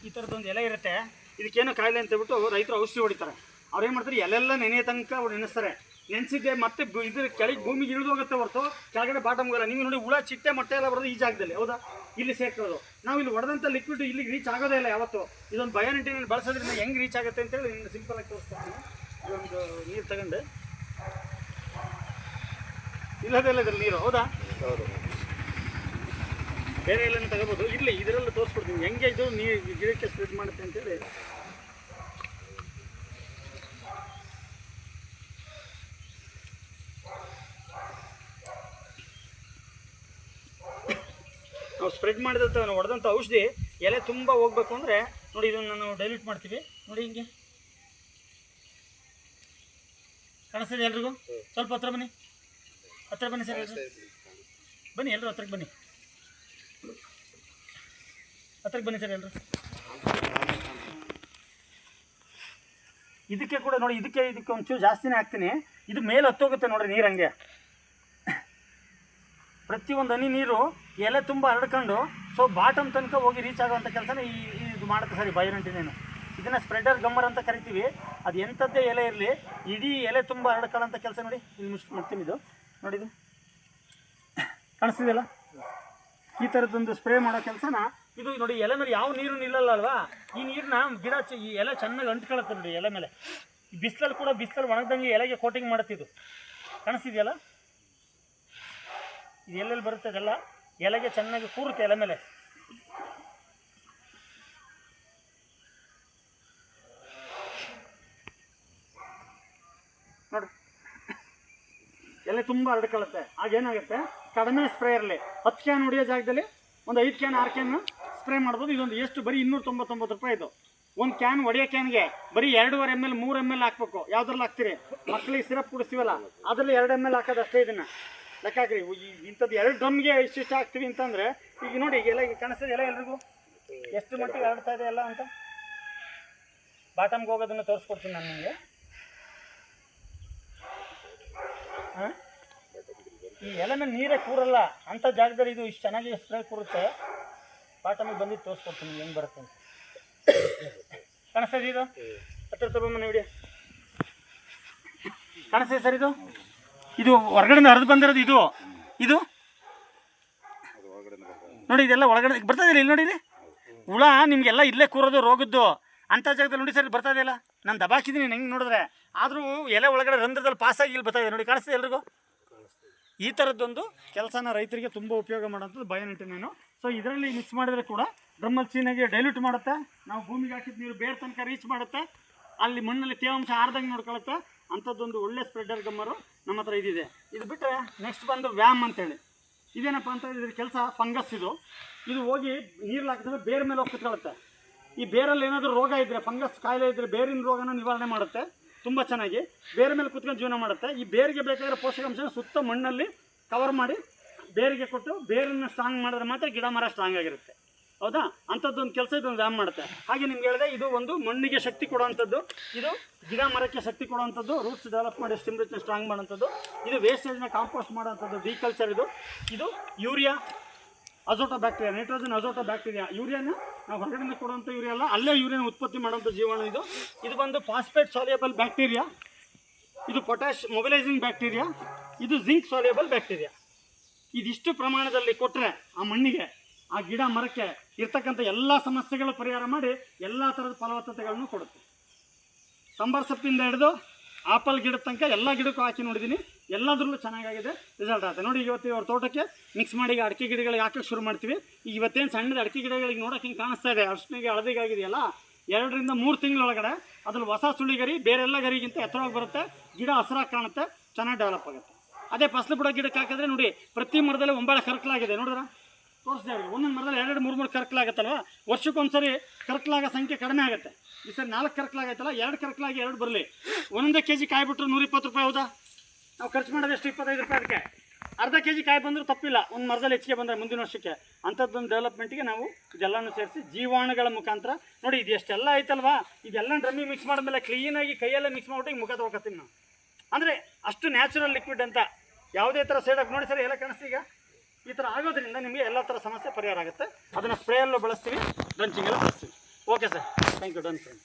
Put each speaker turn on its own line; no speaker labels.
ಈ ಥರದ್ದೊಂದು ಎಲೆ ಇರುತ್ತೆ, ಇದಕ್ಕೇನೋ ಕಾಯಿಲೆ ಅಂತ ಹೇಳ್ಬಿಟ್ಟು ರೈತರು ಔಷಧಿ ಹೊಡಿತಾರೆ. ಅವ್ರು ಏನು ಮಾಡ್ತಾರೆ, ಎಲೆಲ್ಲ ನೆನೆಯ ತನಕ ಅವ್ರು ನೆನೆಸ್ತಾರೆ. ನೆನೆಸಿದ್ದೆ ಮತ್ತೆ ಇದ್ರ ಕೆಳಗೆ ಭೂಮಿಗೆ ಇಳಿದು ಹೋಗುತ್ತೆ ಹೊರತು ಕೆಳಗಡೆ ಬಾಟಮ್ಗೆಲ್ಲ. ನೀವು ನೋಡಿ ಹುಳ ಚಿಟ್ಟೆ ಮೊಟ್ಟೆ ಎಲ್ಲ ಬರೋದು ಈ ಜಾಗದಲ್ಲಿ, ಹೌದಾ? ಇಲ್ಲಿ ಸೇರ್ಕೊಳ್ಳೋದು. ನಾವು ಇಲ್ಲಿ ಹೊಡೆದಂಥ ಲಿಕ್ವಿಡ್ ಇಲ್ಲಿಗೆ ರೀಚ್ ಆಗೋದೇ ಇಲ್ಲ ಯಾವತ್ತು. ಇದೊಂದು ಬಯೋನಿಟಿನಲ್ಲಿ ಬಳಸೋದ್ರಿಂದ ಹೆಂಗೆ ರೀಚ್ ಆಗುತ್ತೆ ಅಂತೇಳಿ ನಿಮ್ಗೆ ಸಿಂಪಲಾಗಿ ತೋರಿಸ್ತೀನಿ. ಇದೊಂದು ನೀರು ತಗೊಂಡು ಇಲ್ಲದೆಲ್ಲ ಇದ್ರಲ್ಲಿ ನೀರು, ಹೌದಾ?
ಹೌದು.
ಬೇರೆ ಎಲ್ಲ ತಗೋಬೋದು. ಇಲ್ಲಿ ಇದರೆಲ್ಲ ತೋರಿಸ್ಕೊಡ್ತೀನಿ ಹೆಂಗೆ ಇದು ನೀರು ಗಿಡಕ್ಕೆ ಸ್ಪ್ರೆಡ್ ಮಾಡುತ್ತೆ ಅಂತೇಳಿ. ನಾವು ಸ್ಪ್ರೆಡ್ ಮಾಡಿದಂಥ ಹೊಡೆದಂಥ ಔಷಧಿ ಎಲೆ ತುಂಬ ಹೋಗ್ಬೇಕು ಅಂದರೆ ನೋಡಿ, ಇದನ್ನು ನಾವು ಡೈಲ್ಯೂಟ್ ಮಾಡ್ತೀವಿ. ನೋಡಿ ಹಿಂಗೆ ಕಾಣಿಸ್ತಿದೆ ಎಲ್ರಿಗೂ? ಸ್ವಲ್ಪ ಹತ್ರ ಬನ್ನಿ, ಹತ್ರ ಬನ್ನಿ ಸರ್, ಎಲ್ರು ಬನ್ನಿ, ಎಲ್ಲರೂ ಹತ್ರಕ್ಕೆ ಬನ್ನಿ, ಹತ್ರಕ್ಕೆ ಬನ್ನಿ ಸರ್ ಎಲ್ಲರೂ. ಇದಕ್ಕೆ ಕೂಡ ನೋಡಿ, ಇದಕ್ಕೆ ಒಂಚೂರು ಜಾಸ್ತಿನೇ ಹಾಕ್ತೀನಿ. ಇದು ಮೇಲೆ ಹತ್ತೋಗುತ್ತೆ ನೋಡಿರಿ ನೀರು. ಹಂಗೆ ಪ್ರತಿಯೊಂದು ಹನಿ ನೀರು ಎಲೆ ತುಂಬ ಹರಡ್ಕೊಂಡು ಸೊ ಬಾಟಮ್ ತನಕ ಹೋಗಿ ರೀಚ್ ಆಗೋವಂಥ ಕೆಲಸನೇ ಇದು ಮಾಡುತ್ತೆ ಸರಿ ಬಯೋನಿಟಿನೇನು. ಇದನ್ನು ಸ್ಪ್ರೆಡರ್ ಗಮ್ಮರ್ ಅಂತ ಕರಿತೀವಿ. ಅದು ಎಂಥದ್ದೇ ಎಲೆ ಇರಲಿ, ಇಡೀ ಎಲೆ ತುಂಬ ಹರಡ್ಕೊಳ್ಳೋಂಥ ಕೆಲಸ ನೋಡಿ. ಇಲ್ಲಿ ಮಾಡ್ತೀನಿ, ಇದು ನೋಡಿದು ಕಾಣಿಸ್ತಿದೆಯಲ್ಲ, ಈ ಥರದ್ದೊಂದು ಸ್ಪ್ರೇ ಮಾಡೋ ಕೆಲಸನ ಇದು ನೋಡಿ. ಎಲೆ ಮೇಲೆ ಯಾವ ನೀರು ನಿಲ್ಲಲ್ಲ ಅಲ್ವಾ, ಈ ನೀರನ್ನ ಗಿಡ ಈ ಎಲೆ ಚೆನ್ನಾಗಿ ಅಂಟ್ಕೊಳತ್ತೆ ನೋಡಿ ಎಲೆ ಮೇಲೆ. ಬಿಸಿಲಲ್ಲಿ ಕೂಡ ಒಣಗ್ದಂಗೆ ಎಲೆಗೆ ಕೋಟಿಂಗ್ ಮಾಡುತ್ತೆ. ಇದು ಕಾಣಿಸ್ತಿದೆಯಲ್ಲ, ಇದು ಎಲ್ಲೆಲ್ಲಿ ಬರುತ್ತೆ ಅದೆಲ್ಲ ಎಲೆಗೆ ಚೆನ್ನಾಗಿ ಕೂರುತ್ತೆ ಎಲೆ ಮೇಲೆ. ನೋಡಿ ಎಲೆ ತುಂಬ ಹರಡ್ಕೊಳ್ಳುತ್ತೆ. ಆಗೇನಾಗುತ್ತೆ, ಕಡಿಮೆ ಸ್ಪ್ರೇ ಇರಲಿ, 10 ಕ್ಯಾನ್ ಹೊಡೆಯೋ ಜಾಗದಲ್ಲಿ ಒಂದು 5 ಕ್ಯಾನ್ 6 ಕ್ಯಾನ್ ಸ್ಪ್ರೇ ಮಾಡ್ಬೋದು. ಇದೊಂದು ಎಷ್ಟು ಬರೀ 299 ರೂಪಾಯಿ. ಇದು ಒಂದು ಕ್ಯಾನ್ ಹೊಡೆಯೋ ಕ್ಯಾನ್ಗೆ ಬರೀ 2.5 ml 3 ml ಹಾಕ್ಬೇಕು. ಯಾವ್ದ್ರಲ್ಲಿ ಹಾಕ್ತೀರಿ? ಮಕ್ಕಳಿಗೆ ಸಿರಪ್ ಕುಡಿಸ್ತೀವಲ್ಲ ಅದರಲ್ಲಿ 2 ml ಹಾಕೋದು ಅಷ್ಟೇ. ಇದನ್ನು ಲೆಕ್ಕ ಹಾಕ್ರಿ. ಇಂಥದ್ದು 2 ಡ್ರಮ್ಗೆ ಇಷ್ಟಿಷ್ಟು ಹಾಕ್ತೀವಿ ಅಂತಂದರೆ ಈಗ ನೋಡಿ ಎಲೆ ಕಾಣಿಸ್ತದೆ. ಎಲೆ ಎಲ್ರಿಗೂ ಎಷ್ಟು ಮಟ್ಟಿಗೆ ಹರಡ್ತಾ ಇದೆ ಎಲ್ಲ ಅಂತ ಬಾಟಮ್ಗೆ ಹೋಗೋದನ್ನು ತೋರಿಸ್ಕೊಡ್ತೀನಿ ನಾನು ನಿಮಗೆ. ಹಾಂ, ಈ ಎಲೆ ಮೇಲೆ ನೀರೇ ಕೂರಲ್ಲ ಅಂಥ ಜಾಗದಲ್ಲಿ ಇದು ಇಷ್ಟು ಚೆನ್ನಾಗಿ ಸ್ಪ್ರೇ ಕೂರುತ್ತೆ. ಬಾಟಮಿಗೆ ಬಂದಿದ್ದು ತೋರಿಸ್ಕೊಡ್ತೀನಿ ಹೆಂಗೆ ಬರುತ್ತೆ ಅಂತ. ಕಾಣಿಸ್ತದೆ ಇದು? ಹತ್ರ ತಗೊಂಬನ್ನಿ ವಿಡಿಯೋ. ಕಾಣಿಸ್ತದೆ ಸರ್? ಇದು ಹೊರಗಡೆ ಹರಿದು ಬಂದಿರೋದು. ಇದು ನೋಡಿ, ಇದೆಲ್ಲ ಒಳಗಡೆ ಬರ್ತದೆ. ಇಲ್ಲಿ ನೋಡಿ, ಇಲ್ಲಿ ಹುಳ ನಿಮಗೆಲ್ಲ ಇಲ್ಲೇ ಕೂರೋದು ರೋಗದ್ದು ಅಂಥ ಜಾಗದಲ್ಲಿ ನೋಡಿ ಸರ್. ಬರ್ತಾ ಇದೆಯಲ್ಲ, ನಾನು ದಬಾಕಿದ್ದೀನಿ ಹೆಂಗೆ ನೋಡಿದ್ರೆ, ಆದರೂ ಎಲೆ ಒಳಗಡೆ ರಂಧ್ರದಲ್ಲಿ ಪಾಸಾಗಿ ಇಲ್ಲಿ ಬರ್ತಾ ಇದೆ ನೋಡಿ. ಕಾಣಿಸ್ತಿದೆ ಎಲ್ರಿಗೂ? ಈ ಥರದ್ದೊಂದು ಕೆಲಸನ ರೈತರಿಗೆ ತುಂಬ ಉಪಯೋಗ ಮಾಡೋಂಥದ್ದು ಬಯೋನಿಟಿನೇನು. ಸೊ ಇದರಲ್ಲಿ ಮಿಕ್ಸ್ ಮಾಡಿದರೆ ಕೂಡ ಡ್ರಮ್ಮಲ್ಲಿ ಚೀನಾಗಿ ಡೈಲ್ಯೂಟ್ ಮಾಡುತ್ತೆ. ನಾವು ಭೂಮಿಗೆ ಹಾಕಿದ ನೀರು ಬೇರೆ ತನಕ ರೀಚ್ ಮಾಡುತ್ತೆ. ಅಲ್ಲಿ ಮಣ್ಣಲ್ಲಿ ತೇವಾಂಶ ಆರ್ದಂಗೆ ನೋಡ್ಕೊಳುತ್ತೆ. ಅಂಥದ್ದೊಂದು ಒಳ್ಳೆ ಸ್ಪ್ರೆಡರ್ ಗಮ್ಮರು ನಮ್ಮ ಹತ್ರ ಇದಿದೆ. ಇದು ಬಿಟ್ಟರೆ ನೆಕ್ಸ್ಟ್ ಬಂದು ವ್ಯಾಮ್ ಅಂತೇಳಿ. ಇದೇನಪ್ಪ ಅಂತ ಹೇಳಿದ್ರೆ ಕೆಲಸ ಫಂಗಸ್. ಇದು ಹೋಗಿ ನೀರು ಹಾಕಿದ್ರೆ ಬೇರೆ ಮೇಲೆ ಹೋಗಿ ಕುತ್ಕೊಳ್ಳುತ್ತೆ. ಈ ಬೇರಲ್ಲಿ ಏನಾದರೂ ರೋಗ ಇದ್ದರೆ, ಫಂಗಸ್ ಕಾಯಿಲೆ ಇದ್ದರೆ ಬೇರಿನ ರೋಗನ ನಿವಾರಣೆ ಮಾಡುತ್ತೆ. ತುಂಬ ಚೆನ್ನಾಗಿ ಬೇರೆ ಮೇಲೆ ಕುತ್ಕೊಂಡು ಜೀವನ ಮಾಡುತ್ತೆ. ಈ ಬೇರಿಗೆ ಬೇಕಾಗಿರೋ ಪೋಷಕಾಂಶ ಸುತ್ತ ಮಣ್ಣಲ್ಲಿ ಕವರ್ ಮಾಡಿ ಬೇರಿಗೆ ಕೊಟ್ಟು ಬೇರನ್ನು ಸ್ಟ್ರಾಂಗ್ ಮಾಡಿದ್ರೆ ಮಾತ್ರ ಗಿಡ ಮರ ಸ್ಟ್ರಾಂಗ್ ಆಗಿರುತ್ತೆ, ಹೌದಾ? ಅಂಥದ್ದೊಂದು ಕೆಲಸ ಇದೊಂದು ವ್ಯಾಮ್ ಮಾಡುತ್ತೆ. ಹಾಗೆ ನಿಮ್ಗೆ ಹೇಳಿದೆ, ಇದು ಒಂದು ಮಣ್ಣಿಗೆ ಶಕ್ತಿ ಕೊಡುವಂಥದ್ದು, ಇದು ಗಿಡ ಮರಕ್ಕೆ ಶಕ್ತಿ ಕೊಡುವಂಥದ್ದು, ರೂಟ್ಸ್ ಡೆವಲಪ್ ಮಾಡಿ ಸ್ಟಿಮ್ಯುಲೇಟ್ನ ಸ್ಟ್ರಾಂಗ್ ಮಾಡೋಂಥದ್ದು, ಇದು ವೇಸ್ಟೇಜ್ನ ಕಾಂಪೋಸ್ಟ್ ಮಾಡೋಂಥದ್ದು, ಡಿಕಲ್ಚರ್. ಇದು ಯೂರಿಯಾ, ಅಜೋಟೋ ಬ್ಯಾಕ್ಟೀರಿಯಾ, ನೈಟ್ರೋಜನ್ ಅಜೋಟೋ ಬ್ಯಾಕ್ಟೀರಿಯಾ. ಯೂರಿಯಾನ ನಾವು ಹೊರಗಡೆಯಿಂದ ಕೊಡುವಂಥ ಯೂರಿಯಾ ಅಲ್ಲ, ಅಲ್ಲೇ ಯೂರಿಯಾನ ಉತ್ಪತ್ತಿ ಮಾಡುವಂಥ ಜೀವಾಣು ಇದು. ಇದು ಬಂದು ಫಾಸ್ಫೇಟ್ ಸಾಲ್ಯುಬಲ್ ಬ್ಯಾಕ್ಟೀರಿಯಾ, ಇದು ಪೊಟ್ಯಾಶ್ ಮೊಬಿಲೈಸಿಂಗ್ ಬ್ಯಾಕ್ಟೀರಿಯಾ, ಇದು ಜಿಂಕ್ ಸಾಲ್ಯುಬಲ್ ಬ್ಯಾಕ್ಟೀರಿಯಾ. ಇದಿಷ್ಟು ಪ್ರಮಾಣದಲ್ಲಿ ಕೊಟ್ಟರೆ ಆ ಮಣ್ಣಿಗೆ, ಆ ಗಿಡ ಮರಕ್ಕೆ ಇರ್ತಕ್ಕಂಥ ಎಲ್ಲ ಸಮಸ್ಯೆಗಳ ಪರಿಹಾರ ಮಾಡಿ ಎಲ್ಲ ಥರದ ಫಲವತ್ತತೆಗಳನ್ನು ಕೊಡುತ್ತೆ. ಸಾಂಬಾರು ಸೊಪ್ಪಿಂದ ಹಿಡಿದು ಆಪಲ್ ಗಿಡದ ತನಕ ಎಲ್ಲ ಗಿಡಕ್ಕೂ ಹಾಕಿ ನೋಡಿದ್ದೀನಿ, ಎಲ್ಲದರಲ್ಲೂ ಚೆನ್ನಾಗಾಗಿದೆ, ರಿಸಲ್ಟ್ ಆಗುತ್ತೆ. ನೋಡಿ, ಇವತ್ತು ಇವ್ರ ತೋಟಕ್ಕೆ ಮಿಕ್ಸ್ ಮಾಡಿ ಅಡಿಕೆ ಗಿಡಗಳಿಗೆ ಹಾಕೋಕ್ಕೆ ಶುರು ಮಾಡ್ತೀವಿ. ಈಗ ಇವತ್ತೇನು ಸಣ್ಣದ ಅಡಿಕೆ ಗಿಡಗಳಿಗೆ ನೋಡೋಕೆ ಹಿಂಗೆ ಕಾಣಿಸ್ತಾ ಇದೆ, ಅರ್ಶನಿಗೆ ಹಳದಿಗಾಗಿದೆಯಲ್ಲ, 2 ರಿಂದ 3 ತಿಂಗಳೊಳಗಡೆ ಅದ್ರಲ್ಲಿ ಹೊಸ ಸುಳಿ ಗರಿ ಬೇರೆಲ್ಲ ಗರಿಗಿಂತ ಎತ್ತರವಾಗಿ ಬರುತ್ತೆ, ಗಿಡ ಹಸಿರಾಗಿ ಕಾಣುತ್ತೆ, ಚೆನ್ನಾಗಿ ಡೆವಲಪ್ ಆಗುತ್ತೆ. ಅದೇ ಫಸಲು ಬಿಡೋ ಗಿಡಕ್ಕೆ ಹಾಕಿದ್ರೆ ನೋಡಿ, ಪ್ರತಿ ಮರದಲ್ಲಿ ಒಂಬಳೆ ಕರ್ಕಲಾಗಿದೆ, ನೋಡಿದ್ರ? ತೋರಿಸ್ದೆ ಅವ್ರಿಗೆ. ಒಂದೊಂದು ಮರದಲ್ಲಿ 2-3 ಕರ್ಕಲಾಗುತ್ತಲ್ವ, ವರ್ಷಕ್ಕೊಂದ್ಸರಿ ಕರ್ಕಲಾಗೋ ಸಂಖ್ಯೆ ಕಡಿಮೆ ಆಗುತ್ತೆ. ಈ ಸರಿ 4 ಕರ್ಕಲಾಗೈತಲ್ಲ, 2 ಕರ್ಕಲಾಗಿ 2 ಬರಲಿ. 1 kg ಕಾಯಿ ಬಿಟ್ಟರು 120 ರೂಪಾಯಿ, ಹೌದಾ? ನಾವು ಖರ್ಚು ಮಾಡೋದು ಎಷ್ಟು? 25 ರೂಪಾಯಿ. ಅದಕ್ಕೆ ಅರ್ಧ kg ಕಾಯಿ ಬಂದರೂ ತಪ್ಪಿಲ್ಲ, ಒಂದು ಮರದಲ್ಲಿ ಹೆಚ್ಚಿಗೆ ಬಂದರೆ ಮುಂದಿನ ವರ್ಷಕ್ಕೆ. ಅಂಥದ್ದೊಂದು ಡೆವಲಪ್ಮೆಂಟಿಗೆ ನಾವು ಇದೆಲ್ಲನೂ ಸೇರಿಸಿ ಜೀವಾಣುಗಳ ಮುಖಾಂತರ ನೋಡಿ, ಇದು ಎಷ್ಟೆಲ್ಲ ಐತಲ್ವಾ, ಇದೆಲ್ಲ ಡ್ರಮ್ಮಿಗೆ ಮಿಕ್ಸ್ ಮಾಡಿದ್ಮೇಲೆ ಕ್ಲೀನಾಗಿ ಕೈಯಲ್ಲೇ ಮಿಕ್ಸ್ ಮಾಡ್ಬಿಟ್ಟು ಹಿಂಗೆ ಮುಖ ತೊಗೊಳ್ತೀನಿ ನಾವು. ಅಂದರೆ ಅಷ್ಟು ನ್ಯಾಚುರಲ್ ಲಿಕ್ವಿಡ್ ಅಂತ, ಯಾವುದೇ ಥರ ಸೈಡ್ ಆಗಿ ನೋಡಿ ಸರ್, ಎಲ್ಲ ಕಾಣಿಸ್ತೀವಿ. ಈಗ ಈ ಥರ ಆಗೋದ್ರಿಂದ ನಿಮಗೆ ಎಲ್ಲ ಥರ ಸಮಸ್ಯೆ ಪರಿಹಾರ ಆಗುತ್ತೆ. ಅದನ್ನು ಸ್ಪ್ರೇಯಲ್ಲೂ ಬಳಸ್ತೀವಿ, ಡ್ರಂಚಿಂಗೆಲ್ಲ ಬಳಸ್ತೀವಿ. Okay sir thank you done sir.